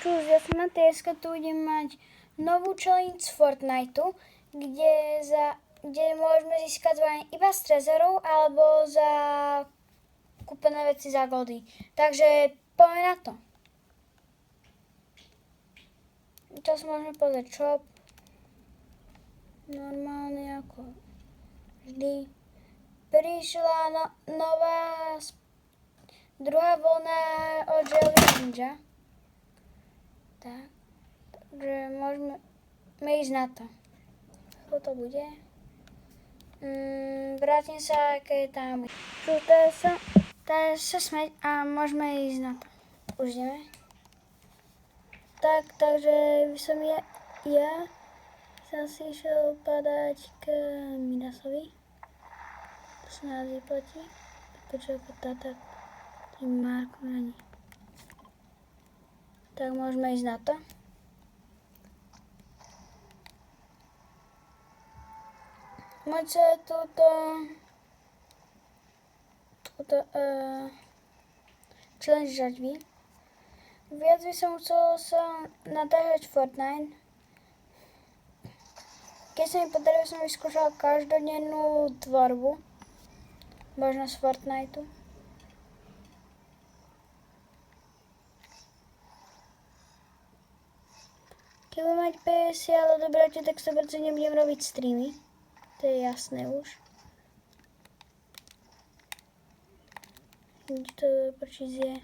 Čus, ja som na TSK, tu budem mať novú challenge z Fortniteu, kde môžeme získať zbranie iba z trezorov alebo za kúpené veci za goldy. Takže poďme na to. Teraz môžeme pozrieť shop. Normálne ako vždy. Prišla nová druhá vlna od Jelly Ninja. Tak, takže môžeme ísť na to. Ako to bude? Vrátim sa, keď tam bude. Teraz sa smeť a môžeme ísť na to. Už ideme. Takže by som ja som si išiel padať k Midasovi. To sa nás vyplatí. Počuť ako táta tým Markom není. Tak môžeme ísť na to. Môžete túto challenge žať vy. Viac by som chcel sa natáhať Fortnite. Keď sa mi podarilo, som vyskúšal každodennú tvorbu. Možno z Fortniteu. Keď budem mať 50 odobrateľ, tak 100% nebudem robiť streamy. To je jasné už. Nič to prečízie.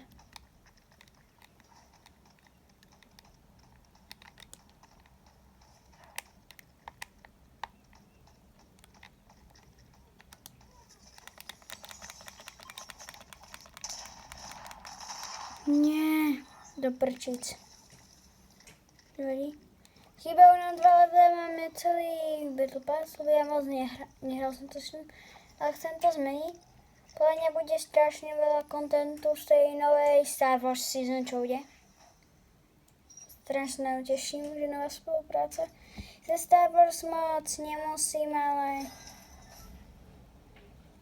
Nie, do prčic. Nevadí. Chýbajú nám 2 levely, máme celý Battle Pass, lebo ja moc nehral som to s ním, ale chcem to zmeniť. Podľa mňa bude strašne veľa kontentu z tej novej Star Wars season, čo bude. Strašne uteším, že nová spolupráca. Ze Star Wars moc nemusím,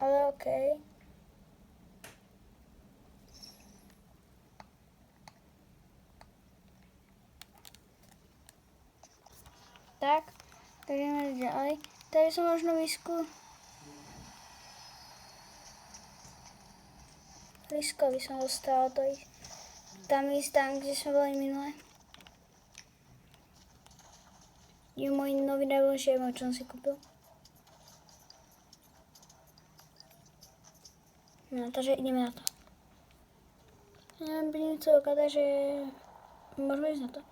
ale okej. Tak, ideme ďalej. Tady som možno Liskovi som dostala to ísť. Tam, kde sme boli minule. Je môj nový najbližší emot, čo som si kúpil. No, takže ideme na to. Ja by chcel ukázať, že môžeme ísť na to.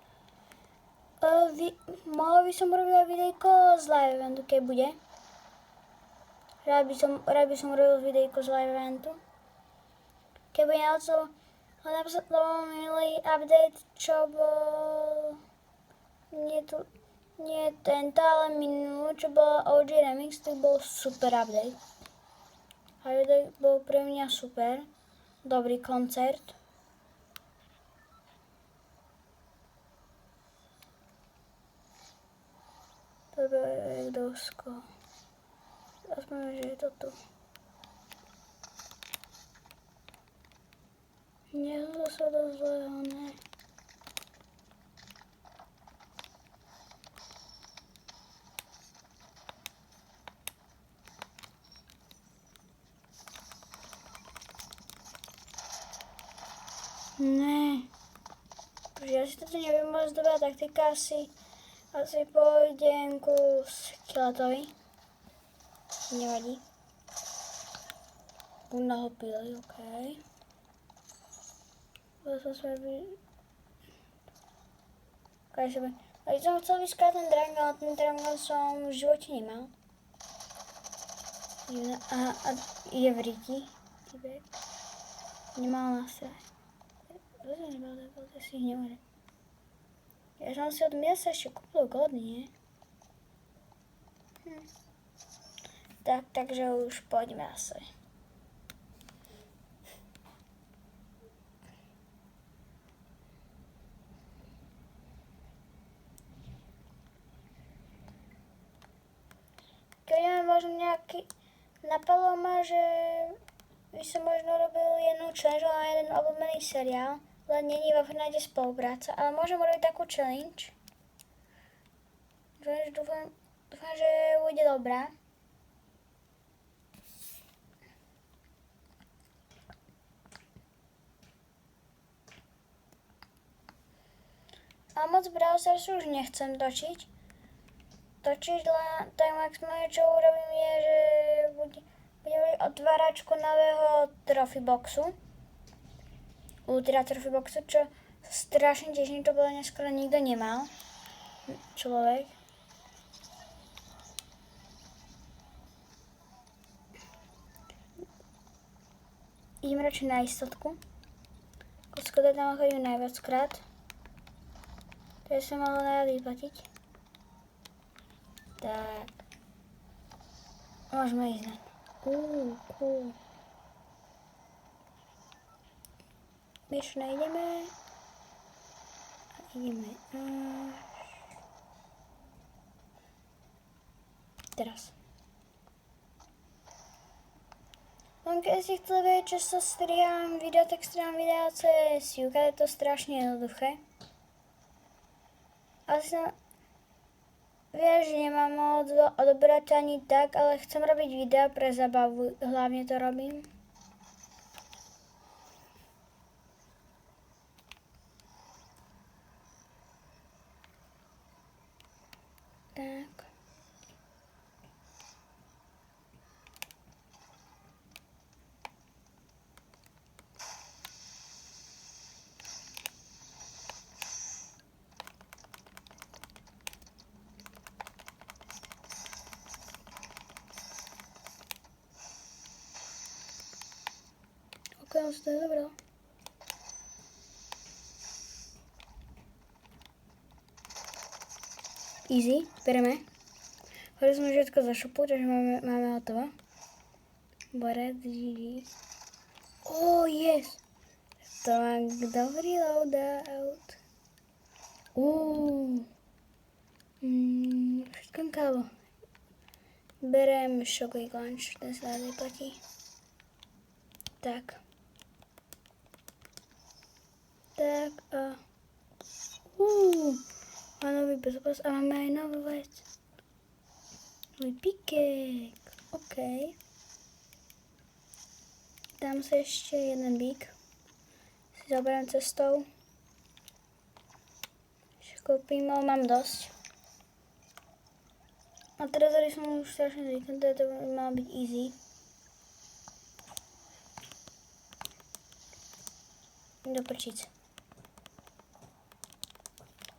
Mohol by som robiť videjko z live eventu, keď bude. Rád by som robil videjko z live eventu. Keď bude na to, lebo minulý update, čo bol nie tento, ale minulý, čo bol OG Remix, to bol super update. A video bol pre mňa super. Dobrý koncert. Toto je dosko. Aspoň, že je to tu. Nie, to sa dosť zlého, ne. Ne. Protože ja si toto neviem moc dobrá taktika, asi pôjdem ku Skilletovi. Nevadí. Bunda ho pili, okej. A som chcel vyskať ten dragon, ale ten dragon som v živote nemal. A je v Riti. Nemal na sebe. To som nebal, to si ich nemohli. Ja som si od miesta ešte kúpil goldy, nie? Takže už poďme asi. Keď máme možno nejaký napadlo ma, že by som možno robil jednu challenge na jeden obľúbený seriál, len není vo Fortnite spolupráca, ale môžem urobiť takú challenge. Dúfam, že bude dobrá. A moc Brawl Starsu už nechcem točiť. Len tak maximálne, čo urobím je, že budem robiť otváračku nového trophy boxu. Ultra trophy boxu, čo strašne teším, to bolo skoro nikto nemal. Človek. Idem radšej na istotku. Koskoda tam chodím najviackrát. To je sa mohlo najviac vyplatiť. Tak. Môžeme ísť naň. Cool. Myš najdeme. A ideme až... Teraz. Keď si chcel vedieť, čo sa strihám video, tak strihám videa cez Yuka, je to strašne jednoduché. Asi vieš, že nemám moc odobrať ani tak, ale chcem robiť videa pre zabavu, hlavne to robím. Tak. To je dobré. Easy, bereme. Hodili sme všetko za šupu, takže máme hotovo. Borec, GG. Oh, yes! To má dobrý loadout. Všetko kávo. Berem šokový klanč, ten sa dá vyplatí. Tak. Tak a... Má nový bezopás a máme aj novú vec. Nový pikek. OK. Dám si ešte jeden bík. Si zoberiem cestou. Ešte kúpim, ale mám dosť. A teraz som už strašne zvyknutý, to by malo byť easy. Do prčic.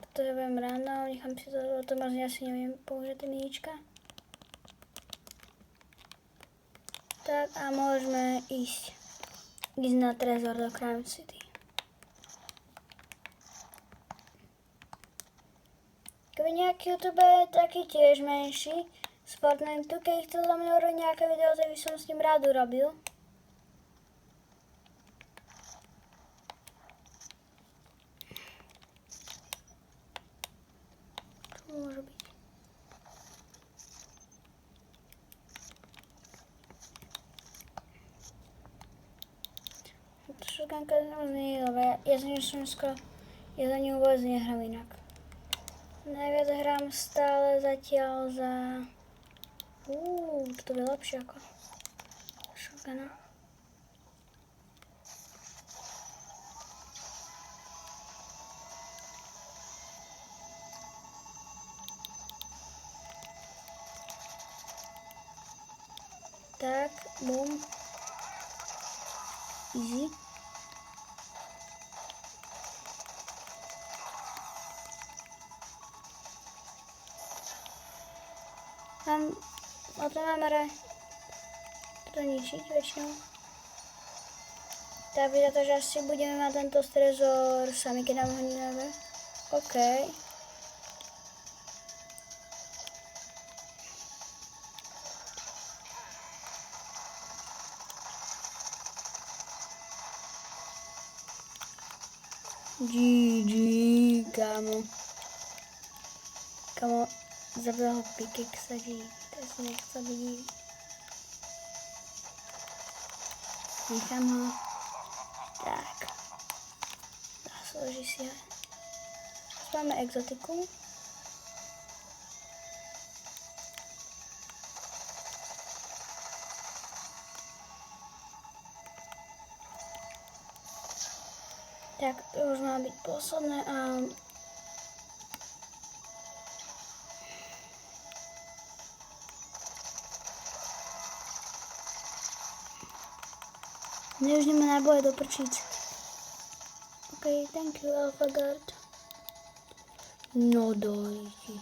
Toto zaberiem ráno, nechám si to, to možno asi neviem použiť tie minička. Tak a môžeme ísť na trezor do Crime City. Keby nejaký youtuber taký tiež menší z Fortnite, keď chcel za mňa urobiť nejaké video, tak by som s ním rád urobil. Čo môže byť? Šokanka nie je dobré. Ja za ňu vôbec nehrám inak. Najviac hrám stále zatiaľ za... toto je lepšie ako šokana. Tak, bum. Easy. O to máme to ničiť väčšinou. Tak vyzerá to, že asi budeme mať tento trezor sami, keď nám ho nedáme. OK. GG, kámo. Kámo, zabil ho pickaxe, to si nechce vidieť. Nechám ho. Tak. složí si ho. Máme exotiku. Tak, to už má byť posledné a už nemá náboje do prčíc. OK, thank you, AlphaGuard. No dojdi.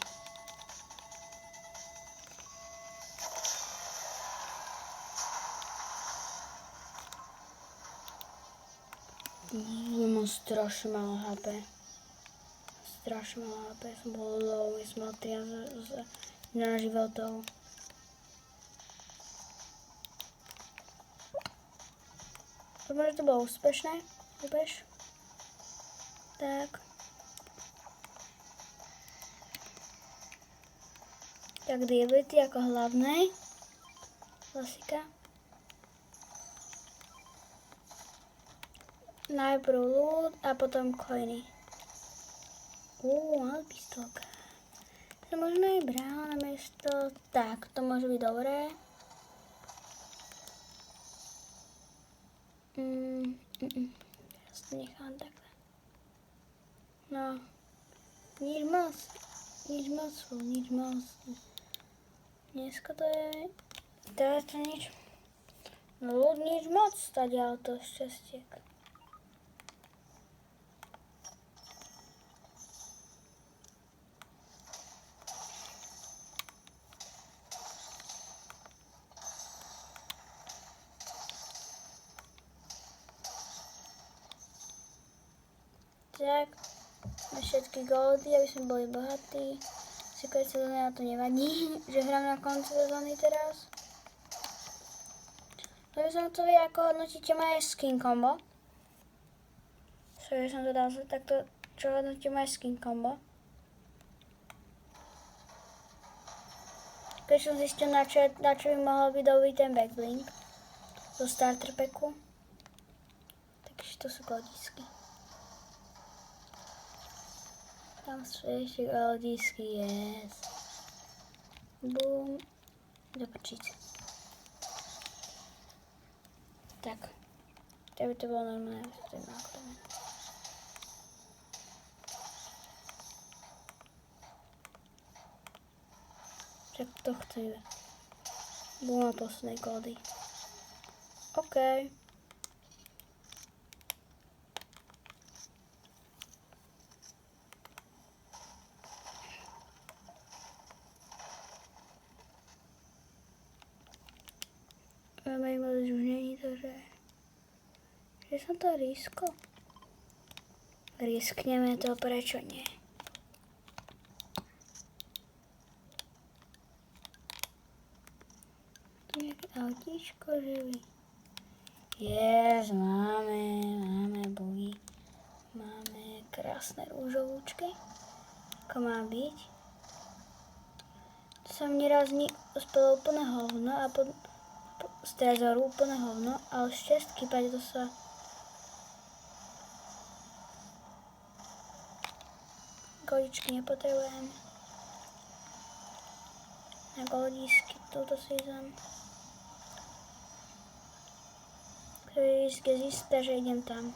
Mám strašne malo HP. Strašne malo HP, som bol low, som mal 13 životov. Dúfam, že to bolo úspešné. Vôbec. Tak. Tak diablety ako hlavné. Klasika. Najprv loot a potom coiny. Ale pistolka. To možno aj bral na miesto. Tak, to môže byť dobré. Teraz to nechám takhle. No. Nič moc. Dneska to je... Teraz to nič... No ľud nič moc stadiaľ to šťastiek. Tak, na všetky goldy, aby sme boli bohatí. Secret sezóny, to nevadí, že hrám na konci sezóny teraz. To by som to vie, ako hodnotíte moje skin combo. Sorry, som to dal takto, čo hodnotíte moje skin combo. Keď som zistil, na čo by mohol byť dobrý ten backblink zo starter packu. Takže to sú goldísky. Tam sú ešte goldísky, yes. Boom. Do prčice. Tak. To by to bolo normálne, aby to je nákladné. Tak to chceme. Boom a posledné kódy. OK. Už není to, že som to riskol. Riskneme to, prečo nie? Tu nejaké autíčko živý. Yes, máme bohy. Máme krásne rúžovúčky. Ako má byť. To sa mi raz uspelo úplne hovno a z trezoru úplne hovno, ale z čestky pade to sa... Goldičky nepotrebujem. Na goldísky túto season. Ktorý je zisté, že idem tam.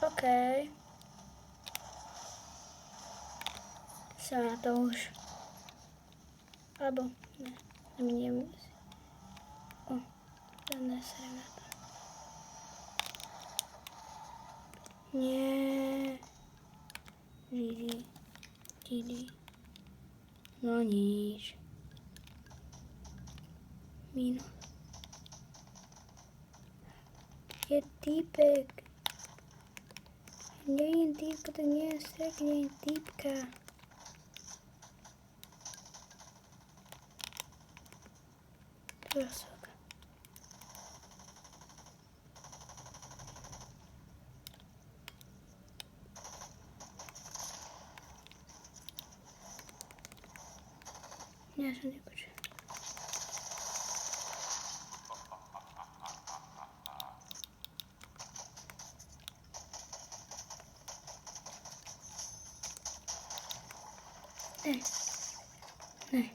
OK. Som na to už. Alebo ne, nevidím si. Neserem na to. Nie. GG. No nič. Minus. Je týpek. Nevidím týpka, to nie je strek, nevidím týpka. Prasok. Ja som nepočul. Ne. Ne.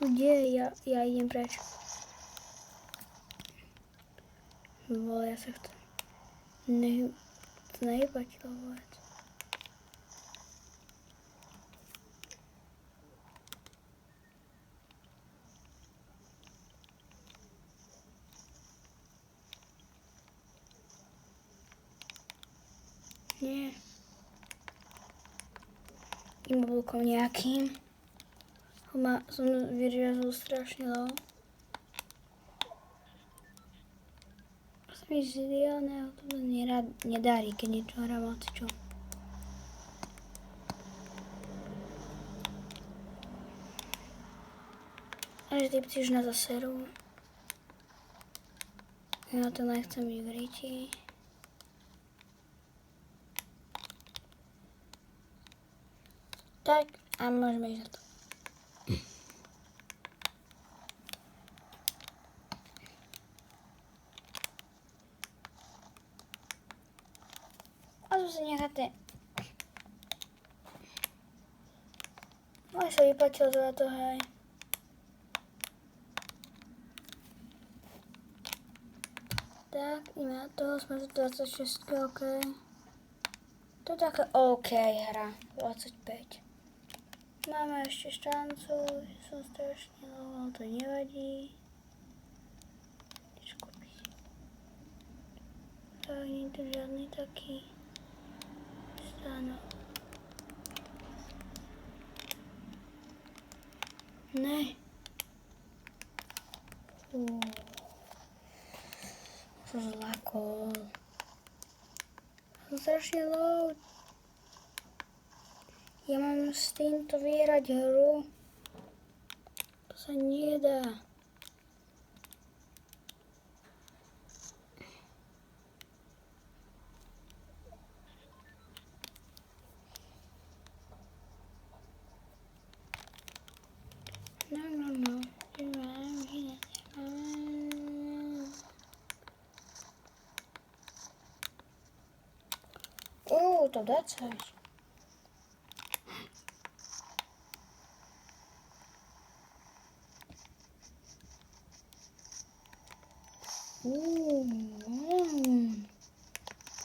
Tu deje, ja idem preč. Vole, ja sa chcem nehybať to vôbec. Nie. Tým oblúkom nejakým. Som vyriazol strašne dlho. Sa mi z ideálneho to nedarí, keď niečo hrám hocičo. Ale typci už na zaseru. Ja to nechcem vyvriť. Tak, a môžeme ísť na to. A to si necháte. Môj sa vyplatil za to, hej. Tak, ideme na toho, sme za 26, OK. To je taká OK hra, 25. Máme ešte šancu, som strašne dlho, to nevadí. Nič kúpiť. Tak, nie je tu žiadny taký stánok. Ne. Som zlakol. Som strašne low. Ja mám s týmto vyhrať hru. To sa nedá. No. To 20.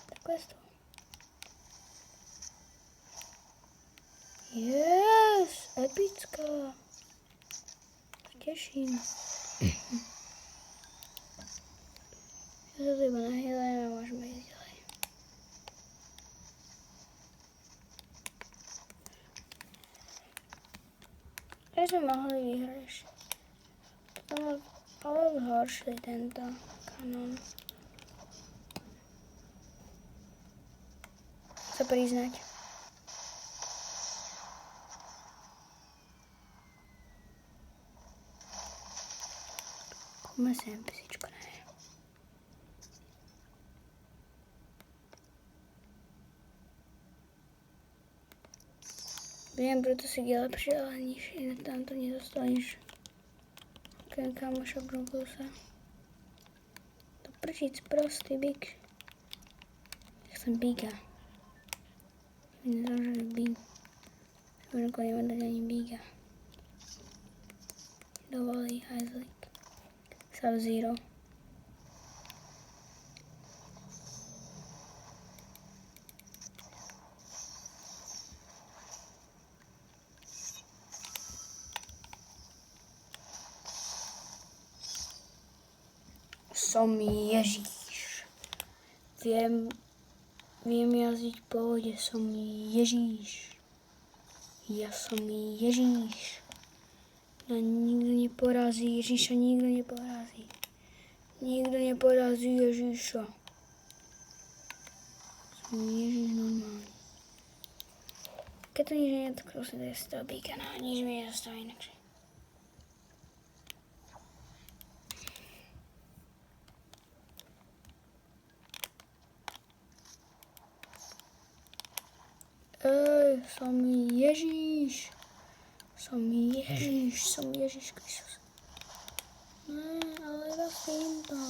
Tak questo. Yes, epická. Teším. Ja sa to iba nahýlajem a môžeme ísť ďalej. Ja sme mohli vyhrať ešte. To bol horší tento kanón. Sa priznať. Kúpme si NPCčko, ne? Viem, preto si je lepšie, ale nižšie, tam to nedostaneš. Kamoša Brugusa. To prčic prostý big. Ja chcem biga. Nezaužili big. Možno nemá dať ani biga. Dovolí hajzlík. Sub-Zero. Som Ježíš. Viem jazdiť v pohode, som Ježíš. Ja som Ježíš. A nikto neporazí Ježíša, nikto neporazí. Nikto neporazí Ježíša. Som Ježíš normálny. Keď to nič nie je, tak si to je z toho bíkana. Nič mi nezostáva inakšie. Som Ježíš. Som Ježíš Kristus. Ale vlastne to.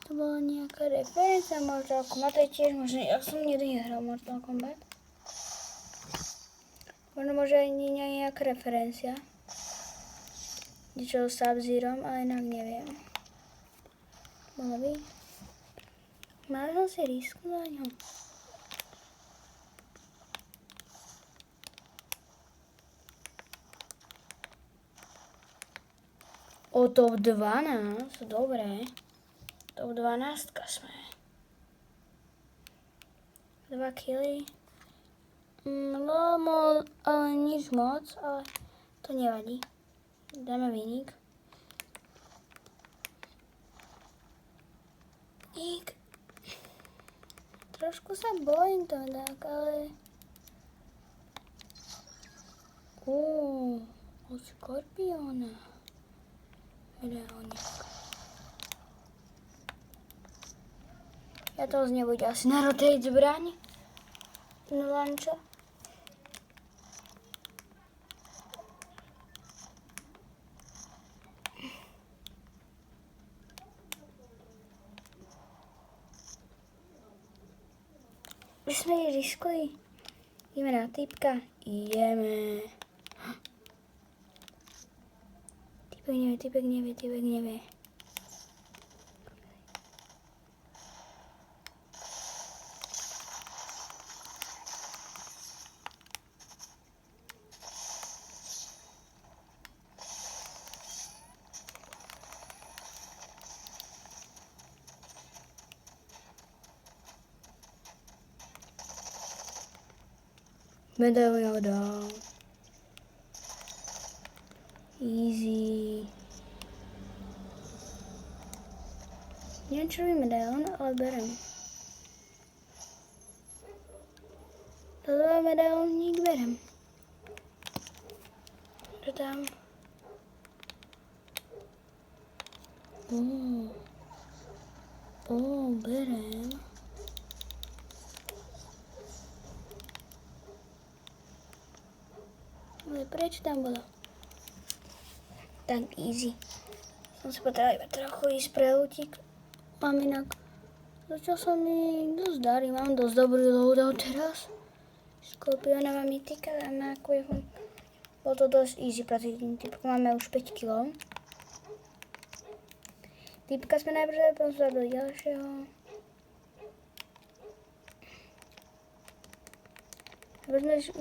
To bola nejaká referencia Mortal Kombat, to je tiež možno, ja som nikdy nehral Mortal Kombat. Možno môže aj nejaká referencia. Niečo s Sub-Zerom, ale inak neviem. Mohla by? Mal som si risku za ňom. O top 12, dobre. Top 12 sme. 2 killy. Ale nič moc, ale to nevadí. Dáme výnik. Trošku sa bojím to tak, ale... Od Skorpiona. Medailónik. Ja to nebude asi na rotate zbraň. No lančo. Už sme riskli. Ideme na typka. Ideme. Typek nevie. Medailia dal. Easy. Neviem, čo robí medailón, ale berem. Toto je medailónník, berem. Čo tam? Berem. Ale prečo tam bolo? Tak easy. Som si potrebovala iba trochu ísť pre lútik. Mám inak. Začal sa mi dosť darí. Mám dosť dobrý loadout teraz. Skorpiónova mytika na kvehu. Bolo to dosť easy proti tým typkom. Máme už 5 kg. Typka sme najprv, potom sa do ďalšieho.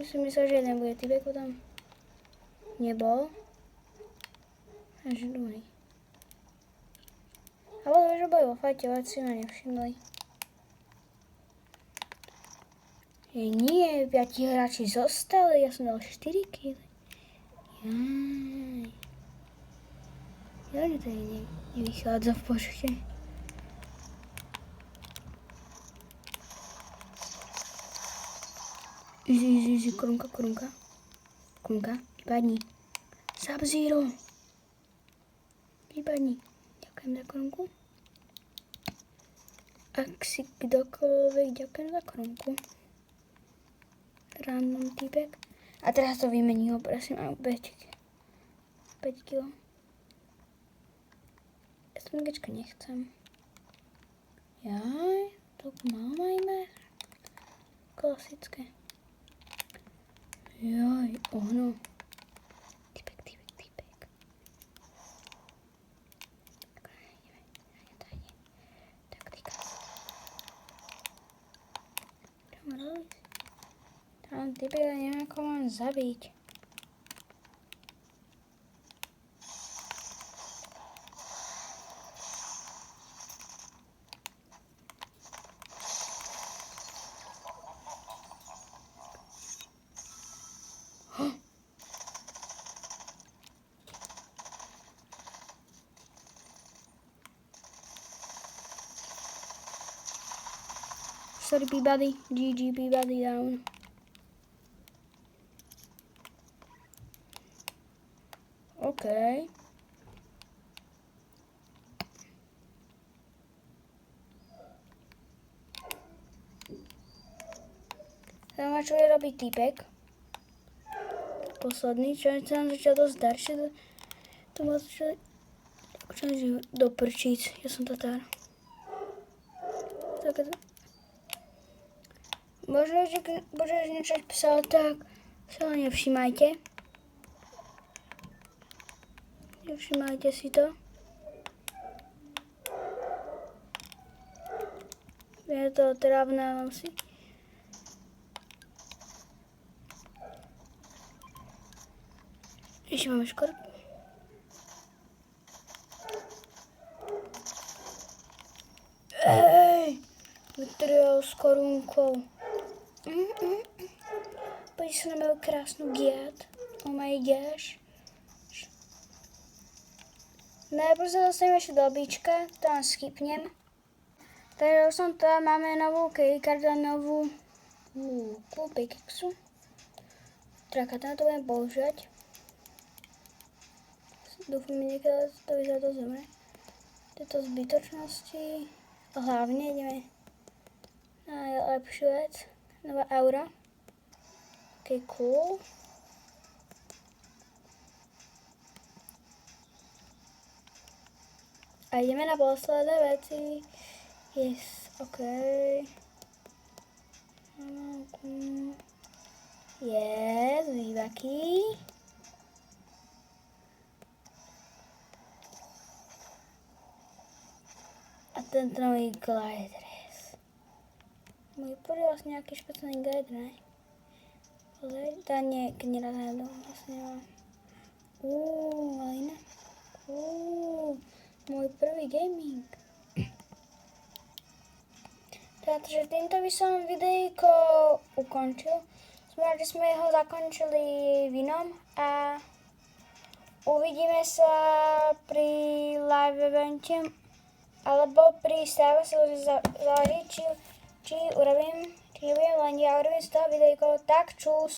Myslím, že jeden bude typek potom. Nebol. Až druhý. Ale že boli vo fajte, ale si ma nevšimli. Nie, 5 hráči zostali, ja som dal 4 kg. Ja to nevychádza v počte. Easy, korunka. Vypadni. Sub-Zero. Vypadni. Ďakujem za korunku. Ak si kdokoľvek, ďakujem za korunku. Random typek. A teraz to vymení ho, prosím, a 5 kg. SMGčka nechcem. Jaj, toľko mám majme. Klasické. Jaj, ohno. Typek. Taktika. Čo mám robiť? Tam typek, ale neviem, ako mám zabiť. Sorry, P-Buddy. GG, P-Buddy down. OK. Zaujímavé, čo bude robiť týpek. Posledný, čo sa nám začal dosť daršie. To ma začali... do prčíc. Ja som Tatár. Možno, že niečo písal, tak sa ho nevšímajte. Nevšímajte si to. Je to trávne, mám si. Ešte máme škorp. Ej! Vytrel s korunkou. Poď sa na moju krásnu giat. Oh my gosh. Najprv sa dostaneme ešte do bička, tam skipnem. Takže už som to, máme novú keycard a novú pickaxe. Trakata na to budem používať. Dúfam, že niekedy to vyzerá dosť dobre. Tieto zbytočnosti. Hlavne ideme na najlepšiu vec. Nová aura. Ok, cool. A ideme na posledné veci. Yes, ok. Yes, výbaky. A tento nový gliders. Môj prvý vlastne nejaký špeciálny glider, ne? Pozri, tá nie, keď nerazhľadom, vlastne nemám. Ale iné. Môj prvý gaming. Takže týmto by som videjko ukončil. Som rád, že sme ho zakončili vinom a uvidíme sa pri live evente alebo pri stave, sa záleží, či urobím, len ja urobím z toho videjko, tak čus.